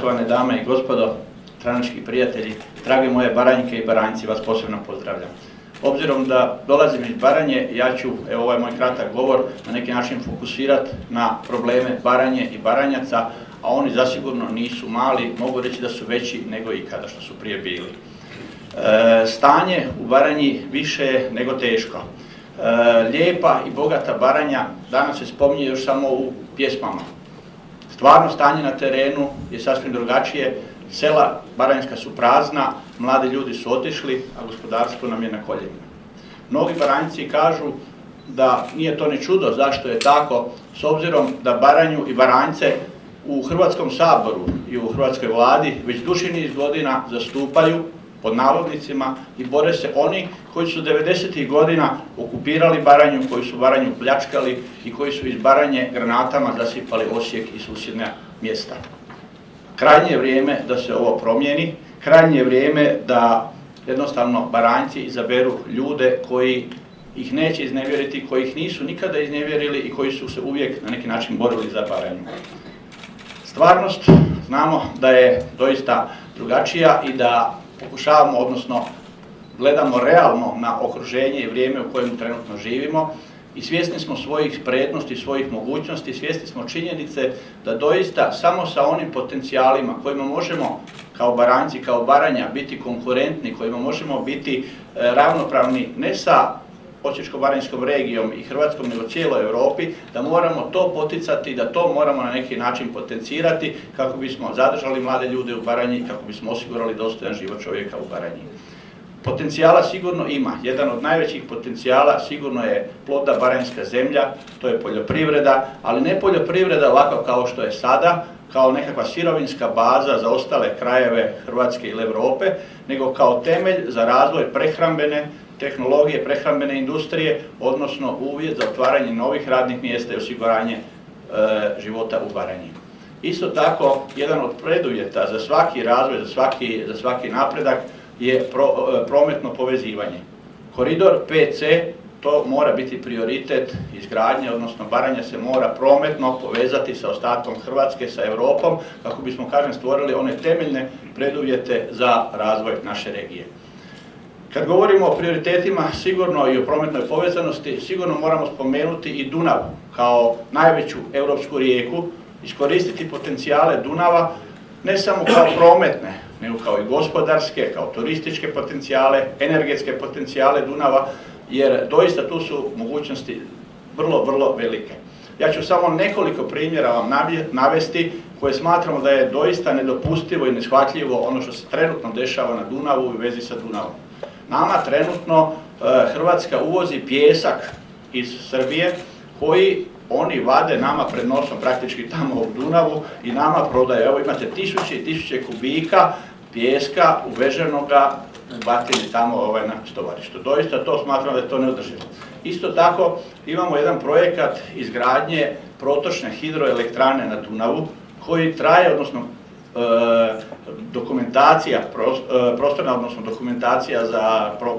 Poštovane dame i gospodo, stranački prijatelji, drage moje Baranjke i Baranjci, vas posebno pozdravljam. Obzirom da dolazim iz Baranje, ja ću, evo ovaj moj kratak govor, na neki način fokusirati na probleme Baranje i Baranjaca, a oni zasigurno nisu mali, mogu reći da su veći nego ikada što su prije bili. Stanje u Baranji više je nego teško. Lijepa i bogata Baranja danas se spominje još samo u pjesmama. Stvarno stanje na terenu je sasvim drugačije, sela baranjska su prazna, mladi ljudi su otišli, a gospodarstvo nam je na koljenima. Mnogi Baranjci kažu da nije to ni čudo zašto je tako, s obzirom da Baranju i Baranjce u Hrvatskom saboru i u Hrvatskoj vladi već duži niz godina zastupaju, pod navodnicima, i bore se oni koji su 90. godina okupirali Baranju, koji su Baranju pljačkali i koji su iz Baranje granatama zasipali Osijek i susjedna mjesta. Krajnje je vrijeme da se ovo promijeni, krajnje je vrijeme da jednostavno Baranjci izaberu ljude koji ih neće iznevjeriti, koji ih nisu nikada iznevjerili i koji su se uvijek na neki način borili za Baranju. Stvarnost znamo da je doista drugačija i da pokušavamo, odnosno gledamo realno na okruženje i vrijeme u kojem trenutno živimo i svjesni smo svojih prednosti, svojih mogućnosti, svjesni smo činjenice da doista samo sa onim potencijalima kojima možemo kao Baranjci, kao Baranja biti konkurentni, kojima možemo biti ravnopravni ne sa Osječko-baranjskom regijom i Hrvatskom, nego cijeloj Europi, da moramo to poticati, da to moramo na neki način potencirati kako bismo zadržali mlade ljude u Baranji, kako bismo osigurali dostojan život čovjeka u Baranji. Potencijala sigurno ima. Jedan od najvećih potencijala sigurno je plodna baranjska zemlja, to je poljoprivreda, ali ne poljoprivreda ovako kao što je sada, kao nekakva sirovinska baza za ostale krajeve Hrvatske ili Europe, nego kao temelj za razvoj prehrambene tehnologije, prehrambene industrije, odnosno uvjet za otvaranje novih radnih mjesta i osiguranje života u Baranji. Isto tako, jedan od preduvjeta za svaki razvoj, za svaki napredak je prometno povezivanje. Koridor 5C, to mora biti prioritet izgradnje, odnosno Baranja se mora prometno povezati sa ostatkom Hrvatske, sa Europom, kako bismo, kažem, stvorili one temeljne preduvjete za razvoj naše regije. Kad govorimo o prioritetima, sigurno i o prometnoj povezanosti, sigurno moramo spomenuti i Dunav kao najveću europsku rijeku, iskoristiti potencijale Dunava ne samo kao prometne, nego kao i gospodarske, kao turističke potencijale, energetske potencijale Dunava, jer doista tu su mogućnosti vrlo, vrlo velike. Ja ću samo nekoliko primjera vam navesti koje smatramo da je doista nedopustivo i neshvatljivo ono što se trenutno dešava na Dunavu i u vezi sa Dunavom. Nama trenutno Hrvatska uvozi pijesak iz Srbije koji oni vade nama pred nosom praktički tamo u Dunavu i nama prodaju. Evo imate tisuće i tisuće kubika pijeska uveženoga u batini tamo na stovarištu. Doista to smatram da je to neodrživo. Isto tako imamo jedan projekat izgradnje protočne hidroelektrane na Dunavu koji traje, odnosno dokumentacija, prostorna, odnosno dokumentacija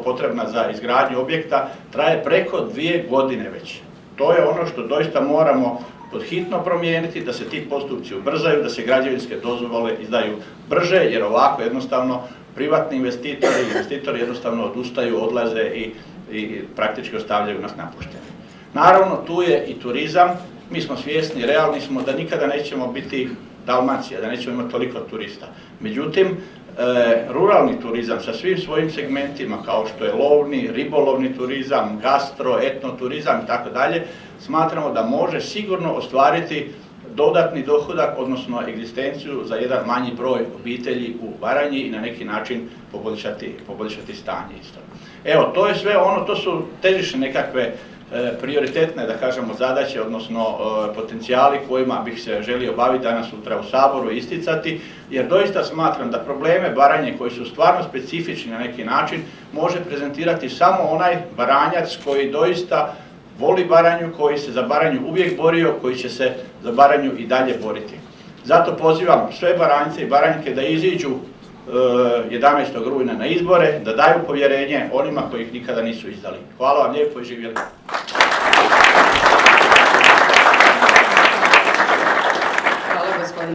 potrebna za izgradnju objekta traje preko 2 godine već. To je ono što doista moramo podhitno promijeniti, da se ti postupci ubrzaju, da se građevinske dozvole izdaju brže, jer ovako jednostavno privatni investitori jednostavno odustaju, odlaze i praktički ostavljaju nas napušteni. Naravno, tu je i turizam. Mi smo svjesni, realni smo da nikada nećemo biti Dalmacija, da nećemo imati toliko turista. Međutim, ruralni turizam sa svim svojim segmentima, kao što je lovni, ribolovni turizam, gastro, etnoturizam i tako dalje, smatramo da može sigurno ostvariti dodatni dohodak, odnosno egzistenciju za jedan manji broj obitelji u Baranji i na neki način poboljšati stanje isto. Evo, to je sve ono, to su težišne nekakve prioritetne, da kažemo, zadaće, odnosno potencijali kojima bih se želio baviti danas sutra u Saboru i isticati, jer doista smatram da probleme Baranje koji su stvarno specifični na neki način može prezentirati samo onaj Baranjac koji doista voli Baranju, koji se za Baranju uvijek borio, koji će se za Baranju i dalje boriti. Zato pozivam sve Baranjce i Baranjke da iziđu 11. rujna na izbore, da daju povjerenje onima koji ih nikada nisu izdali. Hvala vam lijepo i živjeli.